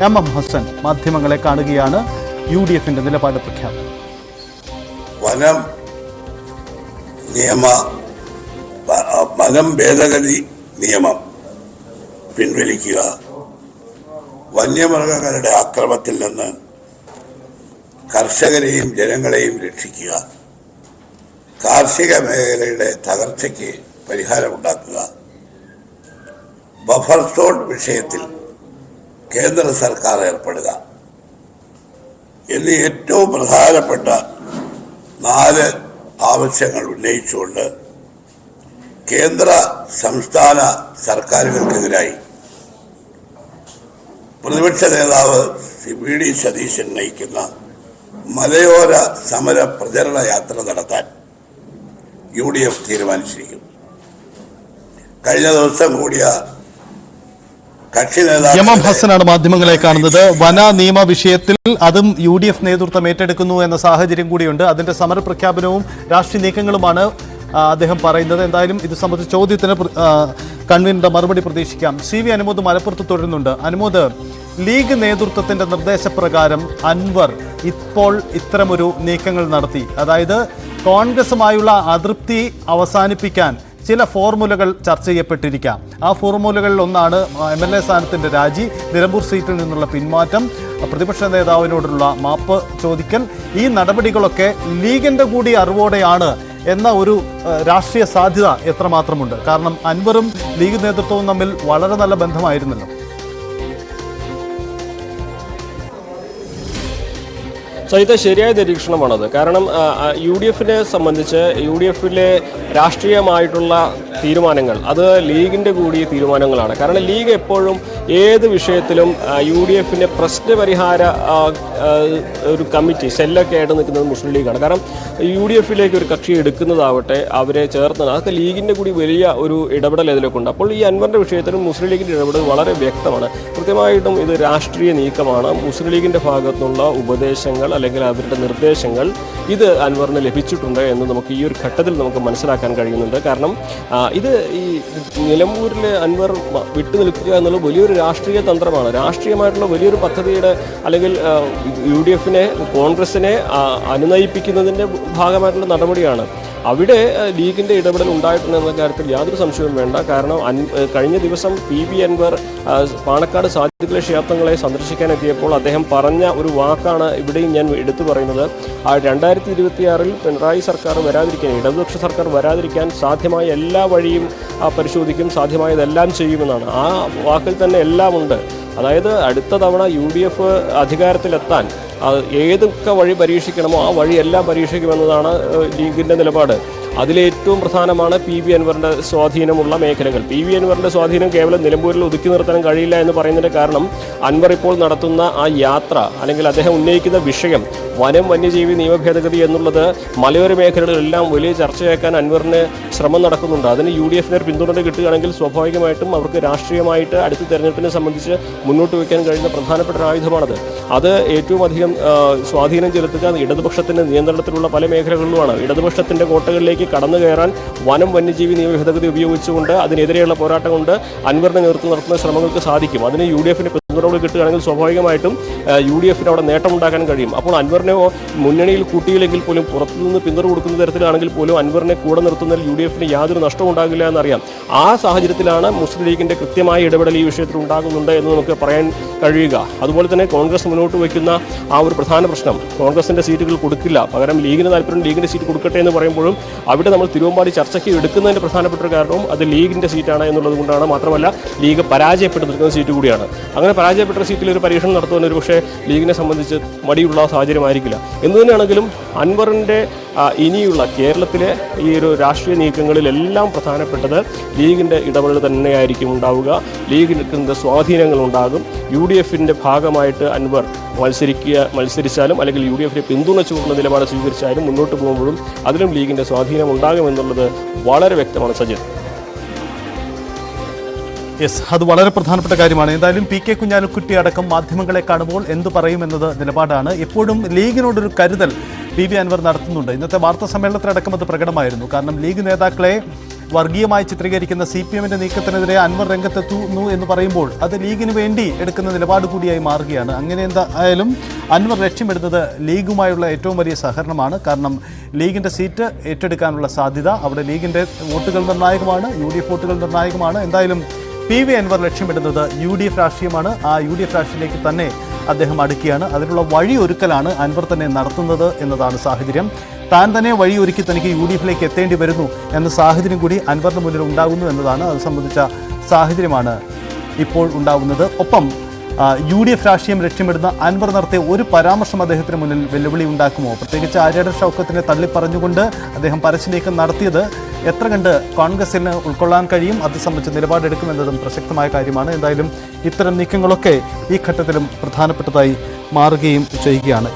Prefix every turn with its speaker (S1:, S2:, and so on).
S1: M Hasan മാധ്യമങ്ങളെ കാണുകയാണ്. UDFന്റെ നിലപാട് പ്രഖ്യാപനം.
S2: വനം ഭേദഗതി നിയമം പിൻവലിക്കുക, വന്യമൃഗങ്ങളുടെ ആക്രമണത്തിൽ നിന്ന് കർഷകരെയും ജനങ്ങളെയും രക്ഷിക്കുക, കാർഷിക മേഖലയുടെ തകർച്ചയ്ക്ക് പരിഹാരമുണ്ടാക്കുക, ബഫർ സോൺ വിഷയത്തിൽ കേന്ദ്ര സർക്കാർ ഏർപ്പെടുക എന്നീ ഏറ്റവും പ്രധാനപ്പെട്ട 4 ആവശ്യങ്ങൾ ഉന്നയിച്ചുകൊണ്ട് കേന്ദ്ര സംസ്ഥാന സർക്കാരുകൾക്കെതിരായി പ്രതിപക്ഷ നേതാവ് VD സതീശൻ നയിക്കുന്ന മലയോര സമര പ്രചരണ യാത്ര നടത്താൻ UDF തീരുമാനിച്ചിരിക്കുന്നു. കഴിഞ്ഞ ദിവസം കൂടിയ കക്ഷി നേതാവ്
S1: എം ഹസനാണ് മാധ്യമങ്ങളെ കാണുന്നത്. വന നിയമ വിഷയത്തിൽ അതും UDF നേതൃത്വം ഏറ്റെടുക്കുന്നു എന്ന സാഹചര്യം കൂടിയുണ്ട്. അതിന്റെ സമരപ്രഖ്യാപനവും രാഷ്ട്രീയ നീക്കങ്ങളുമാണ് അദ്ദേഹം പറയുന്നത്. എന്തായാലും ഇത് സംബന്ധിച്ച ചോദ്യത്തിന് കൺവീനറുടെ മറുപടി പ്രതീക്ഷിക്കാം. CV അനുമോദ് മലപ്പുറത്ത് തുടരുന്നുണ്ട്. അനുമോദ്, ലീഗ് നേതൃത്വത്തിന്റെ നിർദ്ദേശപ്രകാരം അൻവർ ഇപ്പോൾ ഇത്തരമൊരു നീക്കങ്ങൾ നടത്തി. അതായത് കോൺഗ്രസുമായുള്ള അതൃപ്തി അവസാനിപ്പിക്കാൻ ചില ഫോർമുലകൾ ചർച്ച ചെയ്യപ്പെട്ടിരിക്കാം. ആ ഫോർമുലകളിൽ ഒന്നാണ് MLA സ്ഥാനത്തിന്റെ രാജി, നിലമ്പൂർ സീറ്റിൽ നിന്നുള്ള പിന്മാറ്റം, പ്രതിപക്ഷ നേതാവിനോടുള്ള മാപ്പ് ചോദിക്കൽ. ഈ നടപടികളൊക്കെ ലീഗിന്റെ കൂടി അറിവോടെയാണ് എന്ന ഒരു രാഷ്ട്രീയ സാധ്യത എത്രമാത്രമുണ്ട്? കാരണം അൻവറും ലീഗ് നേതൃത്വവും തമ്മിൽ വളരെ നല്ല ബന്ധമായിരുന്നല്ലോ.
S3: ഇത് ശരിയായ നിരീക്ഷണമാണത്. കാരണം UDFനെ സംബന്ധിച്ച് UDFിലെ രാഷ്ട്രീയമായിട്ടുള്ള തീരുമാനങ്ങൾ അത് ലീഗിൻ്റെ കൂടി തീരുമാനങ്ങളാണ്. കാരണം ലീഗ് എപ്പോഴും ഏത് വിഷയത്തിലും UDFിൻ്റെ പ്രശ്നപരിഹാര ഒരു കമ്മിറ്റി സെല്ലൊക്കെ ആയിട്ട് നിൽക്കുന്നത് മുസ്ലിം ലീഗാണ്. കാരണം UDFിലേക്ക് ഒരു കക്ഷി എടുക്കുന്നതാവട്ടെ, അവരെ ചേർന്നത്, അതൊക്കെ ലീഗിൻ്റെ കൂടി വലിയ ഒരു ഇടപെടൽ ഇതിലൊക്കെ ഉണ്ട്. അപ്പോൾ ഈ അൻവറിൻ്റെ വിഷയത്തിലും മുസ്ലിം ലീഗിൻ്റെ ഇടപെടൽ വളരെ വ്യക്തമാണ്. കൃത്യമായിട്ടും ഇത് രാഷ്ട്രീയ നീക്കമാണ്. മുസ്ലിം ലീഗിൻ്റെ ഭാഗത്തുനിന്നുള്ള ഉപദേശങ്ങൾ അല്ലെങ്കിൽ അവരുടെ നിർദ്ദേശങ്ങൾ ഇത് അൻവറിന് ലഭിച്ചിട്ടുണ്ട് എന്ന് നമുക്ക് ഈ ഒരു ഘട്ടത്തിൽ നമുക്ക് മനസ്സിലാക്കാൻ കഴിയുന്നുണ്ട്. കാരണം ഇത് ഈ നിലമ്പൂരിൽ അൻവർ വിട്ടു നിൽക്കുക എന്നുള്ളത് വലിയൊരു രാഷ്ട്രീയ തന്ത്രമാണ്. രാഷ്ട്രീയമായിട്ടുള്ള വലിയൊരു പദ്ധതിയുടെ അല്ലെങ്കിൽ UDFിനെ കോൺഗ്രസിനെ അനുനയിപ്പിക്കുന്നതിൻ്റെ ഭാഗമായിട്ടുള്ള നടപടിയാണ്. അവിടെ ലീഗിൻ്റെ ഇടപെടൽ ഉണ്ടായിട്ടുണ്ടെന്ന കാര്യത്തിൽ യാതൊരു സംശയവും വേണ്ട. കാരണം കഴിഞ്ഞ ദിവസം PV അൻവർ പാണക്കാട് സാദിഖലി ക്ഷേത്രങ്ങളെ സന്ദർശിക്കാനെത്തിയപ്പോൾ അദ്ദേഹം പറഞ്ഞ ഒരു വാക്കാണ് ഇവിടെയും ഞാൻ എടുത്തു പറയുന്നത്. 2026 പിണറായി സർക്കാർ വരാതിരിക്കാൻ, ഇടതുപക്ഷ സർക്കാർ വരാതിരിക്കാൻ സാധ്യമായ എല്ലാ വഴിയും പരിശോധിക്കും, സാധ്യമായതെല്ലാം ചെയ്യുമെന്നാണ്. ആ വാക്കിൽ തന്നെ എല്ലാം ഉണ്ട്. അതായത് അടുത്ത തവണ UDF അധികാരത്തിലെത്താൻ ഏതൊക്കെ വഴി പരീക്ഷിക്കണമോ ആ വഴിയെല്ലാം പരീക്ഷിക്കുമെന്നതാണ് ലീഗിൻ്റെ നിലപാട്. അതിലേറ്റവും പ്രധാനമാണ് PV അൻവറിൻ്റെ സ്വാധീനമുള്ള മേഖലകൾ. PV അൻവറിൻ്റെ സ്വാധീനം കേവലം നിലമ്പൂരിൽ ഒതുക്കി നിർത്താനും കഴിയില്ല എന്ന് പറയുന്നതിൻ്റെ കാരണം അൻവർ ഇപ്പോൾ നടത്തുന്ന ആ യാത്ര അല്ലെങ്കിൽ അദ്ദേഹം ഉന്നയിക്കുന്ന വിഷയം വനം വന്യജീവി നിയമ ഭേദഗതി എന്നുള്ളത് മലയോര മേഖലകളിലെല്ലാം വലിയ ചർച്ചയാക്കാൻ അൻവറിന് ശ്രമം നടക്കുന്നുണ്ട്. അതിന് UDFിന് ഒരു പിന്തുണ കിട്ടുകയാണെങ്കിൽ സ്വാഭാവികമായിട്ടും അവർക്ക് രാഷ്ട്രീയമായിട്ട് അടുത്ത തെരഞ്ഞെടുപ്പിനെ സംബന്ധിച്ച് മുന്നോട്ട് വയ്ക്കാൻ കഴിയുന്ന പ്രധാനപ്പെട്ട ഒരു ആയുധമാണത്. അത് ഏറ്റവും അധികം സ്വാധീനം ചെലുത്തുക ഇടതുപക്ഷത്തിൻ്റെ നിയന്ത്രണത്തിലുള്ള പല മേഖലകളിലുമാണ്. ഇടതുപക്ഷത്തിൻ്റെ കോട്ടകളിലേക്ക് കടന്നു കയറാൻ വനം വന്യജീവി നിയമ ഭേദഗതി ഉപയോഗിച്ചുകൊണ്ട് അതിനെതിരെയുള്ള പോരാട്ടം കൊണ്ട് അൻവറിന്റെ നേതൃത്വം നടത്തുന്ന ശ്രമങ്ങൾക്ക് സാധിക്കും. അതിന് UDFിന് പിന്തുണ കിട്ടുകയാണെങ്കിൽ സ്വാഭാവികമായിട്ടും UDFിന് അവിടെ നേട്ടമുണ്ടാക്കാൻ കഴിയും. അപ്പോൾ അൻവറിനെ മുന്നണിയിൽ കൂട്ടിയില്ലെങ്കിൽ പോലും പുറത്തുനിന്ന് പിന്തുണ കൊടുക്കുന്ന തരത്തിലാണെങ്കിൽ പോലും അൻവറിനെ കൂടെ നിർത്തുന്നതിൽ UDFിന് യാതൊരു നഷ്ടവും ഉണ്ടാകില്ല എന്നറിയാം. ആ സാഹചര്യത്തിലാണ് മുസ്ലിം ലീഗിന്റെ കൃത്യമായ ഇടപെടൽ ഈ വിഷയത്തിൽ ഉണ്ടാകുന്നുണ്ട് എന്ന് നമുക്ക് പറയാൻ കഴിയുക. അതുപോലെ തന്നെ കോൺഗ്രസ് മുന്നോട്ട് വയ്ക്കുന്ന ആ ഒരു പ്രധാന പ്രശ്നം, കോൺഗ്രസിന്റെ സീറ്റുകൾ കൊടുക്കില്ല, പകരം ലീഗിന് താല്പര്യം ലീഗിന്റെ സീറ്റ് കൊടുക്കട്ടെ എന്ന് പറയുമ്പോഴും അവിടെ നമ്മൾ തിരുവമ്പാടി ചർച്ചയ്ക്ക് എടുക്കുന്നതിന്റെ പ്രധാനപ്പെട്ട ഒരു കാരണവും അത് ലീഗിന്റെ സീറ്റാണ് എന്നുള്ളത് കൊണ്ടാണ്. മാത്രമല്ല ലീഗ് പരാജയപ്പെട്ടു നിൽക്കുന്ന സീറ്റ് കൂടിയാണ്. അങ്ങനെ പരാജയപ്പെട്ട സീറ്റിൽ ഒരു പരീക്ഷണം നടത്തുവാൻ ഒരു പക്ഷേ ലീഗിനെ സംബന്ധിച്ച് മടിയുള്ള സാഹചര്യമായിരിക്കില്ല. എന്തു തന്നെയാണെങ്കിലും അൻവറിൻ്റെ ഇനിയുള്ള കേരളത്തിലെ ഈ ഒരു രാഷ്ട്രീയ നീക്കങ്ങളിലെല്ലാം പ്രധാനപ്പെട്ടത് ലീഗിൻ്റെ ഇടപെടൽ തന്നെയായിരിക്കും ഉണ്ടാവുക. ലീഗിൻ്റെ സ്വാധീനങ്ങൾ ഉണ്ടാകും. UDFിൻ്റെ ഭാഗമായിട്ട് അൻവർ മത്സരിച്ചാലും അല്ലെങ്കിൽ UDFിനെ പിന്തുണച്ചുകൊണ്ടുള്ള നിലപാട് സ്വീകരിച്ചാലും മുന്നോട്ട് പോകുമ്പോഴും അതിലും ലീഗിൻ്റെ സ്വാധീനം ഉണ്ടാകുമെന്നുള്ളത് വളരെ വ്യക്തമാണ്. സജിത്,
S1: അത് വളരെ പ്രധാനപ്പെട്ട കാര്യമാണ്. എന്തായാലും PK കുഞ്ഞാലിക്കുട്ടി അടക്കം മാധ്യമങ്ങളെ കാണുമ്പോൾ എന്ത് പറയുമെന്നത് നിലപാടാണ്. എപ്പോഴും ലീഗിനോടൊരു കരുതൽ PV അൻവർ നടത്തുന്നുണ്ട്. ഇന്നത്തെ വാർത്താ സമ്മേളനത്തിലടക്കം അത് പ്രകടമായിരുന്നു. കാരണം ലീഗ് നേതാക്കളെ വർഗീയമായി ചിത്രീകരിക്കുന്ന CPM-ന്റെ നീക്കത്തിനെതിരെ അൻവർ രംഗത്തെത്തുന്നു എന്ന് പറയുമ്പോൾ അത് ലീഗിന് വേണ്ടി എടുക്കുന്ന നിലപാട് കൂടിയായി മാറുകയാണ്. അങ്ങനെ എന്തായാലും അൻവർ ലക്ഷ്യമിടുന്നത് ലീഗുമായുള്ള ഏറ്റവും വലിയ സഹകരണമാണ്. കാരണം ലീഗിൻ്റെ സീറ്റ് ഏറ്റെടുക്കാനുള്ള സാധ്യത, അവിടെ ലീഗിൻ്റെ വോട്ടുകൾ നിർണായകമാണ്, UDF വോട്ടുകൾ നിർണായകമാണ്. എന്തായാലും PV അൻവർ ലക്ഷ്യമിടുന്നത് UDF രാഷ്ട്രീയമാണ്. ആ UDF രാഷ്ട്രീയത്തിലേക്ക് തന്നെ അദ്ദേഹം അടുക്കുകയാണ്. അതിനുള്ള വഴിയൊരുക്കലാണ് അൻവർ തന്നെ നടത്തുന്നത് എന്നതാണ് സാഹചര്യം. താൻ തന്നെ വഴിയൊരുക്കി തനിക്ക് UDF-ലേക്ക് എത്തേണ്ടി വരുന്നു എന്ന സാഹചര്യം കൂടി അൻവറിന് മുന്നിൽ ഉണ്ടാകുന്നു എന്നതാണ്. അത് സംബന്ധിച്ച സാഹചര്യമാണ് ഇപ്പോൾ ഉണ്ടാകുന്നത്. ഒപ്പം UDF രാഷ്ട്രീയം ലക്ഷ്യമിടുന്ന അൻവർ നടത്തിയ ഒരു പരാമർശം അദ്ദേഹത്തിന് മുന്നിൽ വെല്ലുവിളി ഉണ്ടാക്കുമോ? പ്രത്യേകിച്ച് ആര്യാടൻ ഷൗക്കത്തിനെ തള്ളിപ്പറഞ്ഞുകൊണ്ട് അദ്ദേഹം പരസ്യനീക്കം നടത്തിയത് എത്ര കണ്ട് കോൺഗ്രസിന് ഉൾക്കൊള്ളാൻ കഴിയും, അത് സംബന്ധിച്ച് നിലപാടെടുക്കുമെന്നതും പ്രസക്തമായ കാര്യമാണ്. എന്തായാലും ഇത്തരം നീക്കങ്ങളൊക്കെ ഈ ഘട്ടത്തിലും പ്രധാനപ്പെട്ടതായി മാറുകയും ചെയ്യുകയാണ്.